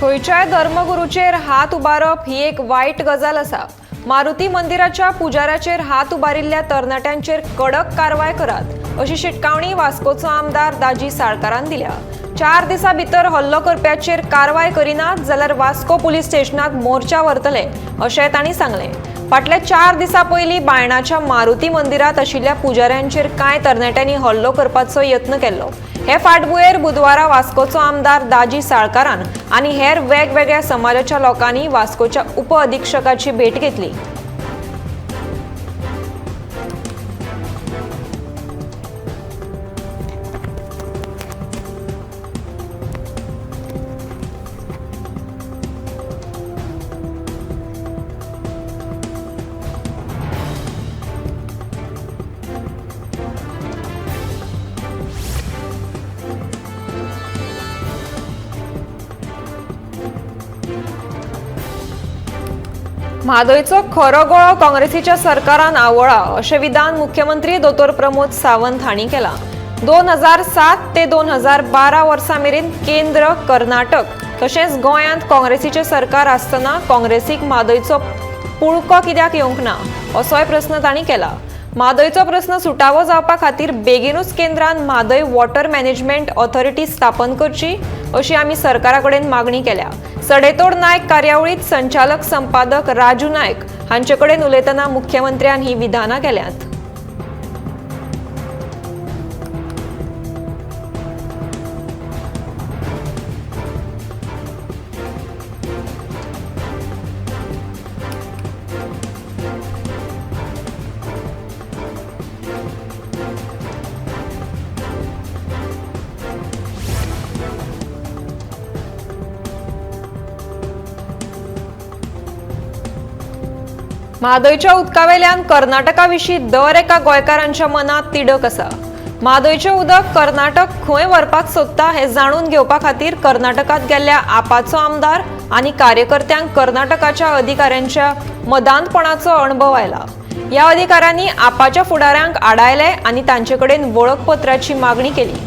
खंयच्याय धर्मगुरूचेर हात उबारप ही एक वाईट गजाल आसा। मारुती मंदिराच्या पुजाऱ्याचेर हात उबारिल्ल्या तरणाट्यांचेर कडक कारवाय करात अशी शिटकावणी वास्कोचो आमदार दाजी साळकारान दिल्या। 4 दिसां भितर हल्लो करप्याचेर कारवाय करिनात जाल्यार वास्को पुलीस स्टेशनात मोर्चा व्हरतले अशें तांणी सांगलें। फाटल्या 4 दिसां पयलीं बायणाच्या मारुती मंदिरात आशिल्ल्या पुजाऱ्यांचेर कांय तरणाट्यांनी हल्लो करपाचो यत्न केल्लो। हे फाटभुंयेर बुधवारा वास्कोचो आमदार दाजी साळकारान आनी हेर वेगवेगळ्या समाजाच्या लोकांनी वास्कोच्या उप अधीक्षकाची भेट घेतली। म्हादयचो खरो गळो काँग्रेसीच्या सरकारान आवळा अशें विधान मुख्यमंत्री दोतोर प्रमोद सावंत हांणी केलां। 2007 ते 2012 वर्सां मेरेन केंद्र, कर्नाटक तशेंच गोंयांत काँग्रेसीचें सरकार आसतना काँग्रेसीक म्हादयचो पुळको कित्याक येवंक ना असोय प्रस्न तांणी केला। म्हादयचो प्रस्न सुटावो जावपा खातीर बेगीनूच केंद्रान म्हादय वॉटर मॅनेजमेंट ऑथॉरिटी स्थापन करची अशी आमी सरकारा कडेन मागणी केल्या। सडेतोड नायक कार्यावळीत संचालक संपादक राजू नायक हांचे कडेन उलयतना मुख्यमंत्र्यान ही विधानां केल्यात। म्हादयच्या उदकावेल्यान कर्नाटका विशीं दर एका गोंयकारांच्या मनात तिडक आसा। म्हादयचें उदक कर्नाटक खंय व्हरपाक सोदता हें जाणून घेवपा खातीर कर्नाटकात गेल्ल्या आपाचो आमदार आनी कार्यकर्त्यांक कर्नाटकाच्या अधिकाऱ्यांच्या मदांतपणाचो अणभव आयला। ह्या अधिकाऱ्यांनी आपाच्या फुडाऱ्यांक आडायले आनी तांचे कडेन वळखपत्राची मागणी केली।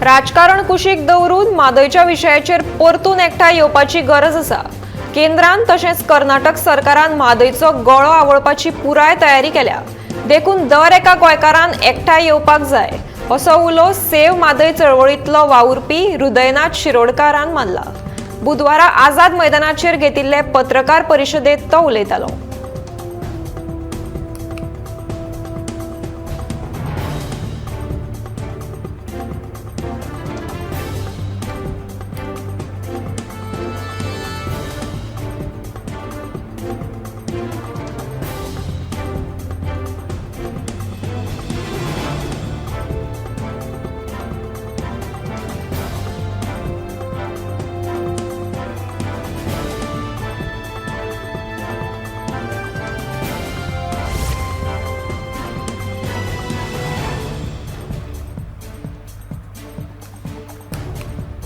राजकारण कुशीक दवरून म्हादयच्या विशयाचेर परतून एकठांय येवपाची गरज आसा। केंद्रान तशेंच कर्नाटक सरकारान म्हादयचो गळो आवळपाची पुराय तयारी केल्या। देखून दर एका गोंयकारान एकठांय येवपाक जाय असो उलो सेव्ह म्हादय चळवळींतलो वावुरपी हृदयनाथ शिरोडकारान मारला। बुधवारा आझाद मैदानाचेर घेतिल्ले पत्रकार परिशदेंत तो उलयतालो।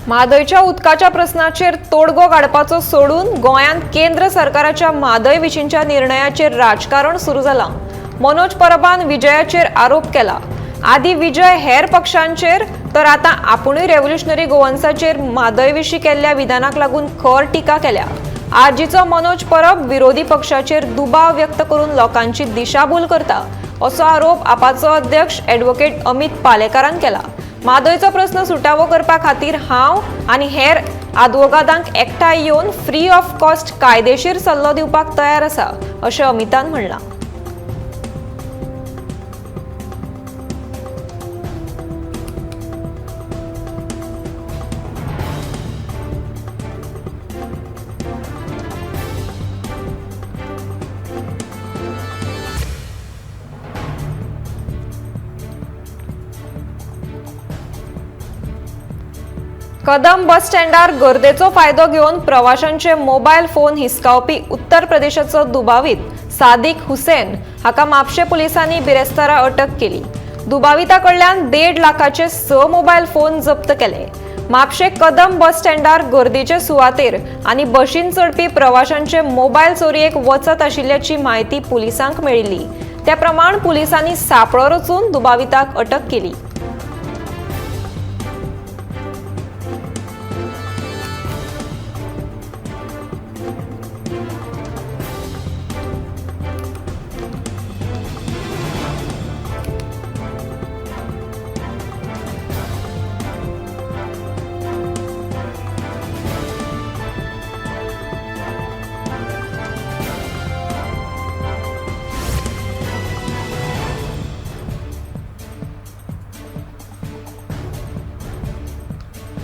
म्हादयच्या उदकाच्या प्रस्नाचेर तोडगो काडपाचो सोडून गोंयांत केंद्र सरकाराच्या म्हादय विशींच्या निर्णयाचेर राजकारण सुरू जालां। मनोज परबान विजयाचेर आरोप केला। आदी विजय हेर पक्षांचेर तर आतां आपुणूय रेव्होल्युशनरी गोवन्साचेर म्हादय विशीं केल्ल्या विधानाक लागून खर टिका केल्या। आजीचो मनोज परब विरोधी पक्षाचेर दुबाव व्यक्त करून लोकांची दिशाभूल करता असो आरोप आपाचो अध्यक्ष ॲडव्होकेट अमित पालेकारान केला। म्हादयचो प्रस्न सुटावो करपा खातीर हांव आनी हेर आदवोगादांक एकठांय येवन फ्री ऑफ कॉस्ट कायदेशीर सल्लो दिवपाक तयार आसा अशें अमितान म्हणलां। कदम बस स्टँडार गर्देचो फायदो घेवन प्रवाशांचे मोबायल फोन हिसकावपी उत्तर प्रदेशाचो दुबावीत सादिक हुसेन हाका म्हापशे पुलिसांनी बिरेस्तारा अटक केली। दुबाविताकडल्यान 1.5 लाखाचे 6 मोबायल फोन जप्त केले। म्हापशे कदम बस स्टँडार गर्दीचे सुवातेर आनी बशीन चडपी प्रवाशांचे मोबायल चोरयेक वचत आशिल्ल्याची म्हायती पुलिसांक मेळिल्ली। त्या प्रमाण पुलिसांनी सापळो रचून दुबाविताक अटक केली।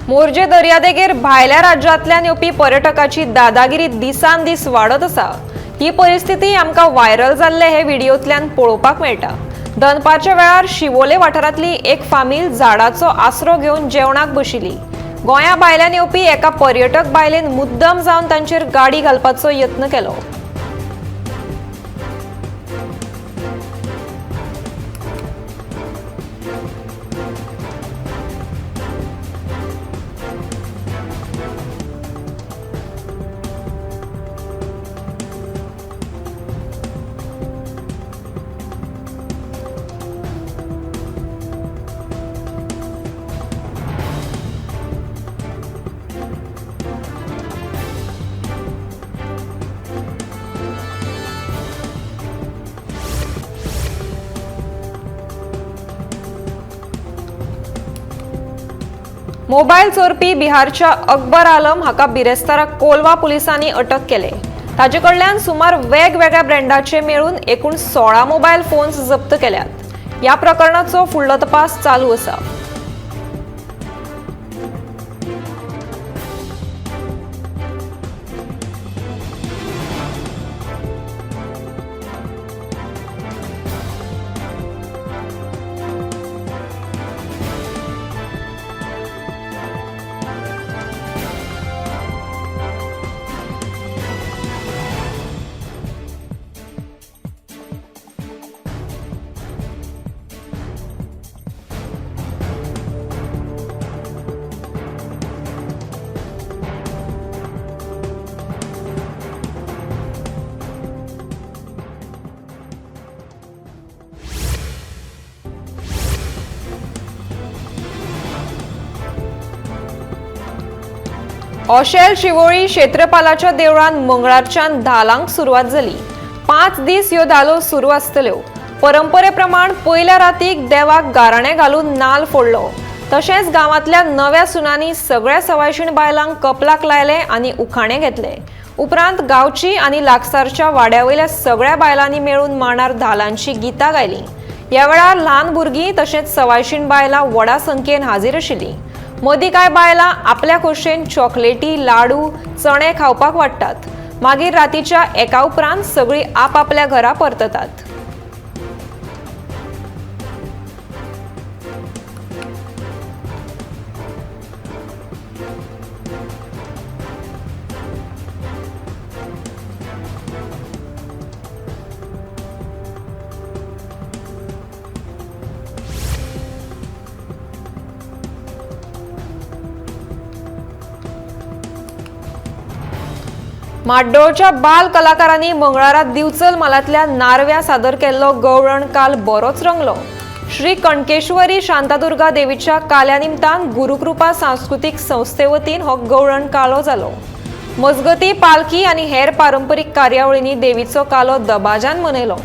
मोरजे दर्यादेगेर भायल्या राज्यांतल्यान येवपी पर्यटकाची दादागिरी दिसान दीस वाडत आसा। ही परिस्थिती आमकां व्हायरल जाल्ले हे व्हिडिओंतल्यान पळोवपाक मेळटा। दनपारच्या वेळार शिवोले वाठारांतली एक फामील झाडाचो आसरो घेवन जेवणाक बशिल्ली। गोंया भायल्यान येवपी एका पर्यटक बायलेन मुद्दम जावन तांचेर गाडी घालपाचो यत्न केलो। मोबायल चोरपी बिहारच्या अकबर आलम हाका बिरेस्तारा कोलवा पुलिसांनी अटक केले। ताचे कडल्यान सुमार वेगवेगळ्या ब्रँडाचे मेळून एकूण 16 मोबायल फोन्स जप्त केल्यात। या प्रकरणाचो फुडलो तपास चालू आसा। ओशेल शिवोळी क्षेत्रपालाच्या देवळान मंगळारच्यान धालांक सुरवात जाली। 5 दीस ह्यो धालो सुरू आसतल्यो। परंपरे प्रमाण पयल्या रातीक देवाक गाराणे घालून नाल फोडलो। तशेंच गांवांतल्या नव्या सुनांनी सगळ्या सवायशीण बायलांक कपलाक लायले आनी उखाणे घेतले। उपरांत गांवची आनी लागसारच्या वाड्यावयल्या सगळ्या बायलांनी मेळून मांडार धालांची गितां गायलीं। ह्या वेळार ल्हान भुरगीं तशेंच सवायशीण बायलां व्हडा संख्येन हाजीर आशिल्लीं। मदीं कांय बायलां आपल्या खोशेन चॉकलेटी, लाडू, चणे खावपाक वाडटात। मागीर रातीच्या 1 उपरांत सगळीं आपापल्या घरा परततात। माड्डोळच्या बाल कलाकारांनी मंगळारा दिवचल मालातल्या नारव्या सादर केल्लो गवळण काल बरोच रंगलो। श्री कणकेश्वरी शांतादुर्गा देवीच्या काल्या निमतान गुरुकृपा सांस्कृतिक संस्थे वतीन हो गवळण कालो जालो। मजगती, पालखी आनी हेर पारंपरीक कार्यावळींनी देवीचो कालो दबाज्यान मनयलो।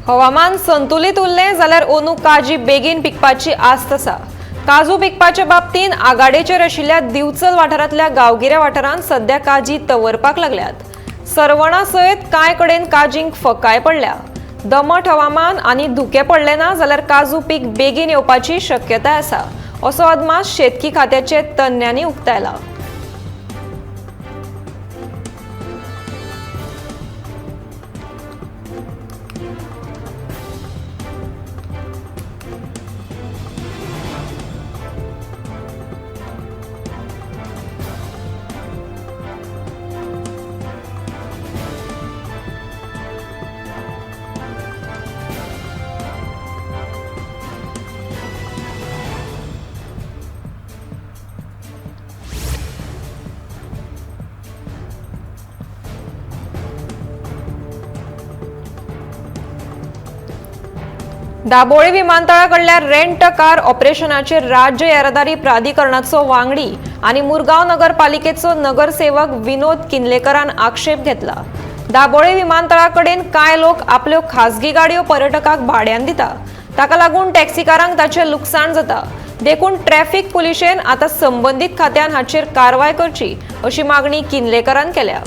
हवामान संतुलित उरलें जाल्यार अंदू काजी बेगीन पिकपाची आस्त आसा. काजू पिकपाच्या बाबतीत आघाडीचेर आशिल्ल्या दिवचल वाठारांतल्या गांवगिऱ्या वाठारांत सध्या काजी तवरपाक लागल्यात. सरवणा सयत कांय कडेन काजींक फकाय पडल्या. दमट हवामान आनी धुकें पडलें ना जाल्यार काजू पीक बेगीन येवपाची शक्यताय आसा, असो अदमास शेतकी खात्याचे तज्ञांनी उक्तायला. दाबोळे विमानतळाकडल्या रेंट कार ऑपरेशनाचेर राज्य येरादारी प्राधिकरणाचो वांगडी आनी मुरगांव नगरपालिकेचो नगरसेवक विनोद किनलेकरान आक्षेप घेतला. दाबोळे विमानतळाकडेन कांय लोक आपल्यो खासगी गाडयो पर्यटकांक भाड्यान दिता. ताका लागून टॅक्सीकारांक ताचें लुकसाण जाता. देखून ट्रॅफिक पुलिशेन आतां संबंदीत खात्यान हाचेर कारवाय करची अशी मागणी किनलेकरान केल्या.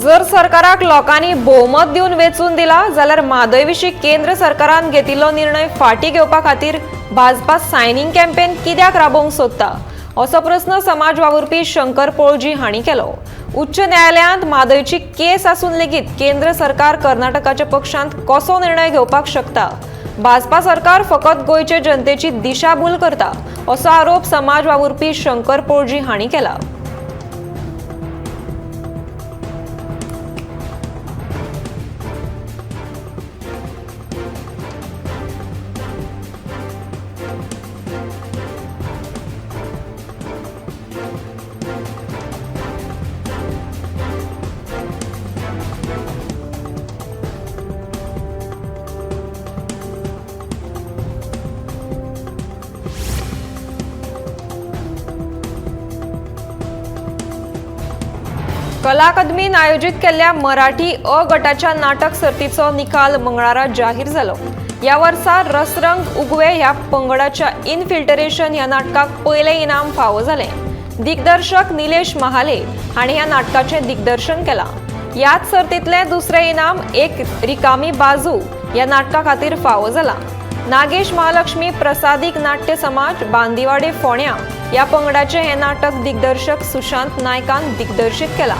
जर सरकाराक लोकांनी भोवमत दिवन वेचून दिला जाल्यार म्हादय विशीं केंद्र सरकारान घेतिल्लो निर्णय फाटीं घेवपा खातीर भाजपा सायनिंग कॅम्पेन कित्याक राबोवंक सोदता, असो प्रस्न समाज वावुरपी शंकर पोळजी हांणी केलो. उच्च न्यायालयांत म्हादयची केस आसून लेगीत केंद्र सरकार कर्नाटकाच्या पक्षांत कसो निर्णय घेवपाक शकता. भाजपा सरकार फकत गोंयचे जनतेची दिशाभूल करता, असो आरोप समाज वावुरपी शंकर पोळजी हांणी केला. कला अकादमीन आयोजित केल्ल्या मराठी अ गटाच्या नाटक सर्तीचो निकाल मंगळारा जाहीर जालो. ह्या वर्सा रसरंग उगवे ह्या पंगडाच्या इनफिल्टरेशन ह्या नाटकाक पयलें इनाम फावो जालें. दिग्दर्शक निलेश महाले हाणें ह्या नाटकाचें दिग्दर्शन केलां. ह्याच सर्तींतलें दुसरें इनाम एक रिकामी बाजू ह्या नाटका खातीर फावो जालां. नागेश महालक्ष्मी प्रसादीक नाट्य समाज बांदिवाडे फोंड्या ह्या पंगडाचें हें नाटक दिग्दर्शक सुशांत नायकान दिग्दर्शीत केलां.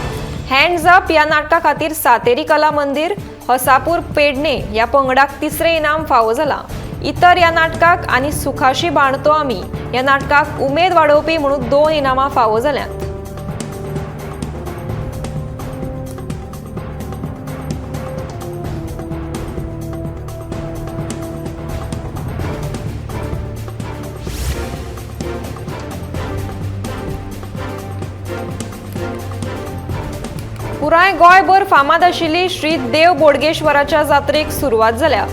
हँड्स अप ह्या नाटका खातीर सातेरी कला मंदिर हसापूर पेडणे ह्या पंगडाक तिसरें इनाम फावो जालां. इतर ह्या नाटकाक आनी सुखाशी बाणतो आमी ह्या नाटकाक उमेद वाडोवपी म्हणून 2 इनामां फावो जाल्यांत. पुराय गोंयभर फामाद आशिल्ली श्री देव बोडगेश्वराच्या जात्रेक सुरवात जाल्या.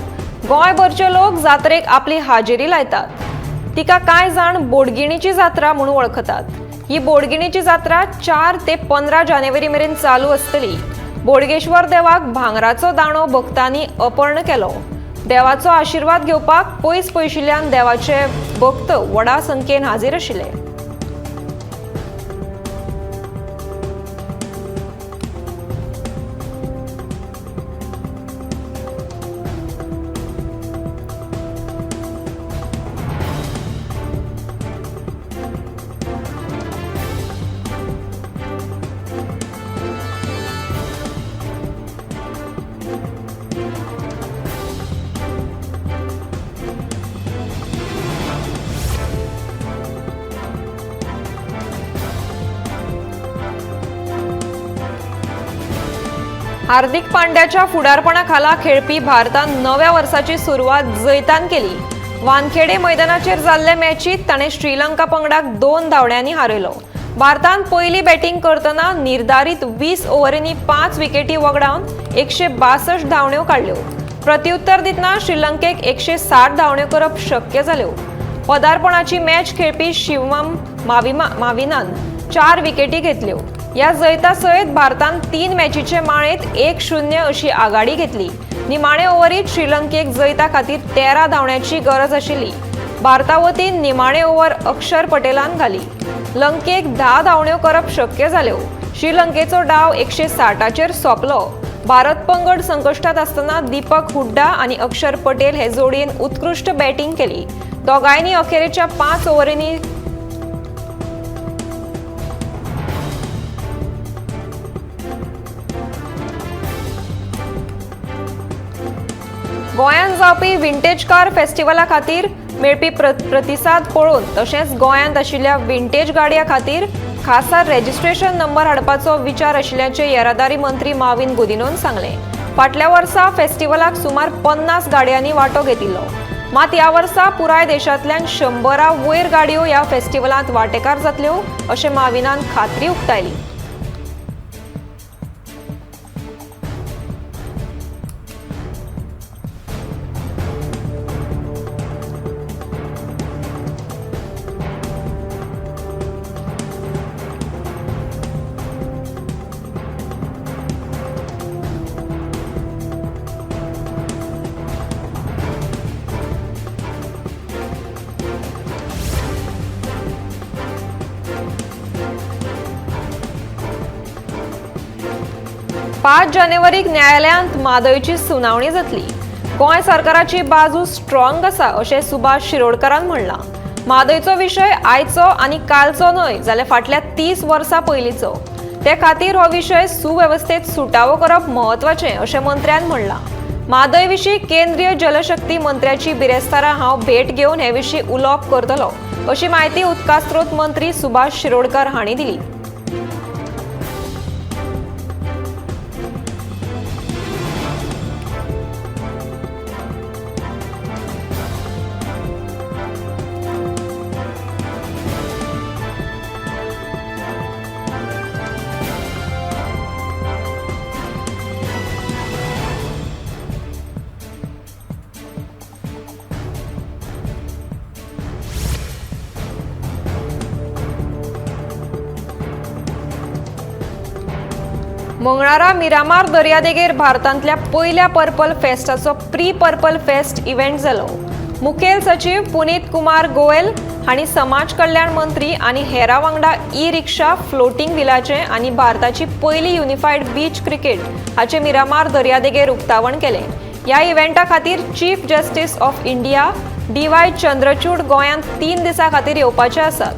गोंयभरचे लोक जात्रेक आपली हाजेरी लायतात. तिका कांय जाण बोडगिणीची जात्रा म्हणून वळखतात. ही बोडगिणीची जात्रा 4 ते 15 जानेवारी मेरेन चालू आसतली. बोडगेश्वर देवाक भांगराचो दाणो भक्तांनी अर्पण केलो. देवाचो आशिर्वाद घेवपाक पयस पयशिल्ल्यान देवाचे भक्त व्हडा संख्येन हाजीर आशिल्ले. हार्दिक पांड्याच्या फुडारपणाखाला खेळपी भारतान नव्या वर्साची सुरवात जैतान केली. वानखेडे मैदानाचेर जाल्ले मॅचीत ताणें श्रीलंका पंगडाक 2 धांवड्यांनी हारयलो. भारतान पयली बॅटिंग करतना निर्धारीत 20 ओव्हरींनी 5 विकेटी वगडावन 162 धांवड्यो काडल्यो. प्रत्युत्तर दितना श्रीलंकेक 160 धांवड्यो करप शक्य जाल्यो. पदार्पणाची मॅच खेळपी शिवम माविनान 4 विकेटी घेतल्यो. या जैता सयत भारतान 3 मॅचीचे माळेंत 1-0 अशी आघाडी घेतली. निमाणे ओव्हरीत श्रीलंकेक जैता खातीर 13 धांवड्यांची गरज आशिल्ली. भारता वतीन निमाणे ओव्हर अक्षर पटेलान घाली. लंकेक 10 धांवड्यो करप शक्य जाल्यो. श्रीलंकेचो डाव 160चेर सोंपलो. भारत पंगड संकश्टात आसतना दीपक हुड्डा आनी अक्षर पटेल हे जोडयेन उत्कृश्ट बॅटिंग केली. दोगांयनी अखेरेच्या 5 ओव्हरींनी गोंयांत जावपी विंटेज कार फेस्टिवला खातीर मेळपी प्रतिसाद पळोवन तशेंच गोंयांत आशिल्ल्या विंटेज गाडयां खातीर खासा रेजिस्ट्रेशन नंबर हाडपाचो विचार आशिल्ल्याचें येरादारी मंत्री माविन गुदिन्होन सांगलें. फाटल्या वर्सा फेस्टिवलाक सुमार 50 गाडयांनी वांटो घेतिल्लो. मात ह्या वर्सा पुराय देशांतल्यान 100 वयर गाडयो ह्या फेस्टिवलांत वांटेकार जातल्यो अशें माविनान खात्री उक्तायली. पाच जानेवारीक न्यायालयांत मादयची सुनावणी जातली. गोंय सरकाराची बाजू स्ट्रॉंग आसा अशें सुभाष शिरोडकरान म्हणलां. मादयचो विशय आयचो आनी कालचो न्हय जाल्यार फाटल्या 30 वर्सां पयलींचो. ते खातीर हो विशय सुवेवस्थेत सुटावो करप म्हत्वाचें अशें मंत्र्यान म्हणलां. मादय विशीं केंद्रीय जलशक्ती मंत्र्याची बिरेस्तारा हांव भेट घेवन हे विशीं उलोवप करतलों अशी माहिती उदका स्त्रोत मंत्री सुभाष शिरोडकर हांणी दिली. मंगळारा मिरामार दर्यादेगेर भारतांतल्या पयल्या पर्पल फेस्टाचो प्री पर्पल फेस्ट इव्हेंट जालो. मुखेल सचिव पुनीत कुमार गोयल हांणी समाज कल्याण मंत्री आनी हेरां वांगडा ई-रिक्षा, फ्लोटिंग व्हिलाचें आनी भारताची पयली युनिफायड बीच क्रिकेट हाचें मिरामार दर्यादेगेर उक्तावण केलें. ह्या इव्हेंटा खातीर chief justice of India DY. Chandrachud गोंयांत 3 दिसां खातीर येवपाचे आसात.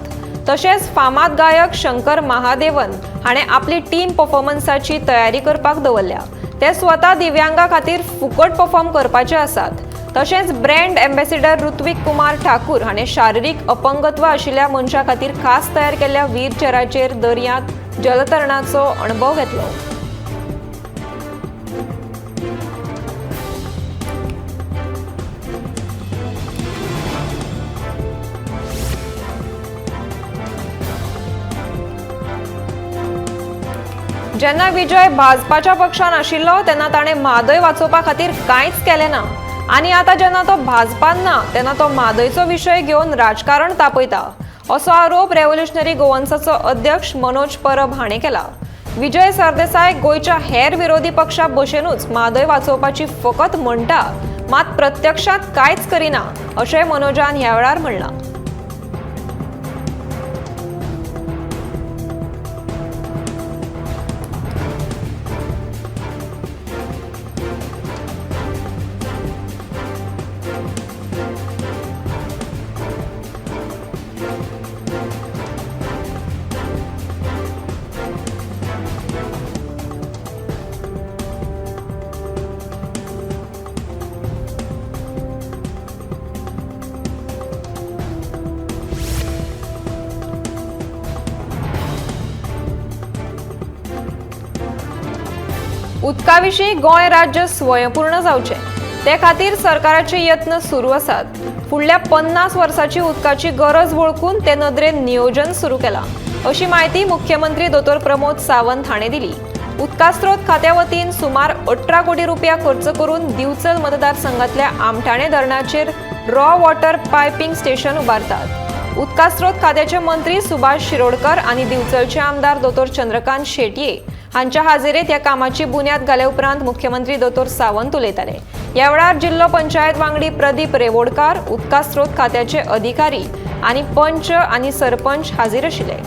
तशेंच फामाद गायक शंकर महादेवन हाणें आपली टीम परफॉर्मन्साची तयारी करपाक दवरल्या. ते स्वता दिव्यांगां खातीर फुकट परफॉर्म करपाचे आसात. तशेंच ब्रँड एम्बेसिडर ऋत्विक कुमार ठाकूर हाणें शारिरीक अपंगत्व आशिल्ल्या मनशां खातीर खास तयार केल्ल्या व्हीलचॅराचेर दर्यांत जलतरणाचो अणभव घेतलो. जेन्ना विजय भाजपाच्या पक्षान आशिल्लो तेन्ना ताणें मादय वाचोवपा खातीर कांयच केलें ना आनी आतां जेन्ना तो भाजपान ना तेन्ना तो मादयचो विशय घेवन राजकारण तापयता असो आरोप रेव्होल्युशनरी गोवन्साचो अध्यक्ष मनोज परब हाणें केला. विजय सरदेसाय गोंयच्या हेर विरोधी पक्षां भशेनूच मादय वाचोवपाची फकत म्हणटा मात प्रत्यक्षांत कांयच करिना अशें मनोजान ह्या वेळार म्हणलां. उदकाविशीं गोंय राज्य स्वयंपूर्ण जावचें ते खातीर सरकाराचे यत्न सुरू आसात. फुडल्या 50 वर्सांची उदकाची गरज वळखून ते नदरेन नियोजन सुरू केलां, अशी माहिती मुख्यमंत्री दोतोर प्रमोद सावंत हाणें दिली. उदकास्त्रोत खात्या वतीन सुमार 18 कोटी रुपया खर्च करून दिवचल मतदारसंघातल्या आमठाणे धरणाचेर रॉ वॉटर पायपिंग स्टेशन उबारतात. उदकास्त्रोत खात्याचे मंत्री सुभाष शिरोडकर आनी दिवचलचे आमदार दोतोर चंद्रकांत शेटये हांच्या हाजेरेत ह्या कामाची बुन्याद घाल्या उपरांत मुख्यमंत्री दोतोर सावंत उलयताले. ह्या वेळार जिल्लो पंचायत वांगडी प्रदीप रेवोडकार, उदकास्त्रोत खात्याचे अधिकारी आनी पंच आनी सरपंच हाजीर आशिल्ले.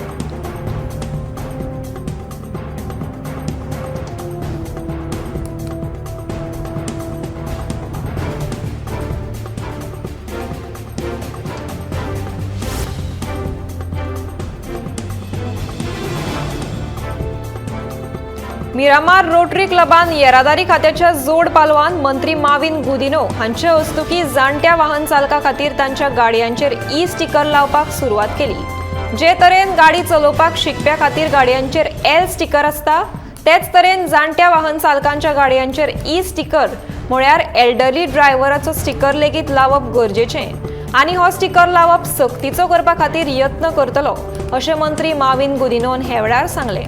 मिरामार रोटरी क्लबान येरादारी खात्याच्या जोड पालवान मंत्री माविन गुदिनो हांचे हस्तुकी जाणट्या वाहन चालकां खातीर तांच्या गाडयांचेर ई स्टिकर लावपाक सुरवात केली. जे तरेन गाडी चलोवपाक शिकप्या खातीर गाडयांचेर एल स्टिकर आसता, तेच तरेन जाणट्या वाहन चालकांच्या गाडयांचेर ई स्टिकर म्हळ्यार एल्डरली ड्रायव्हराचो स्टिकर लेगीत लावप गरजेचें आनी हो स्टिकर लावप सक्तीचो करपा खातीर यत्न करतलो, अशें मंत्री माविन गुदिनोन हे वेळार सांगलें.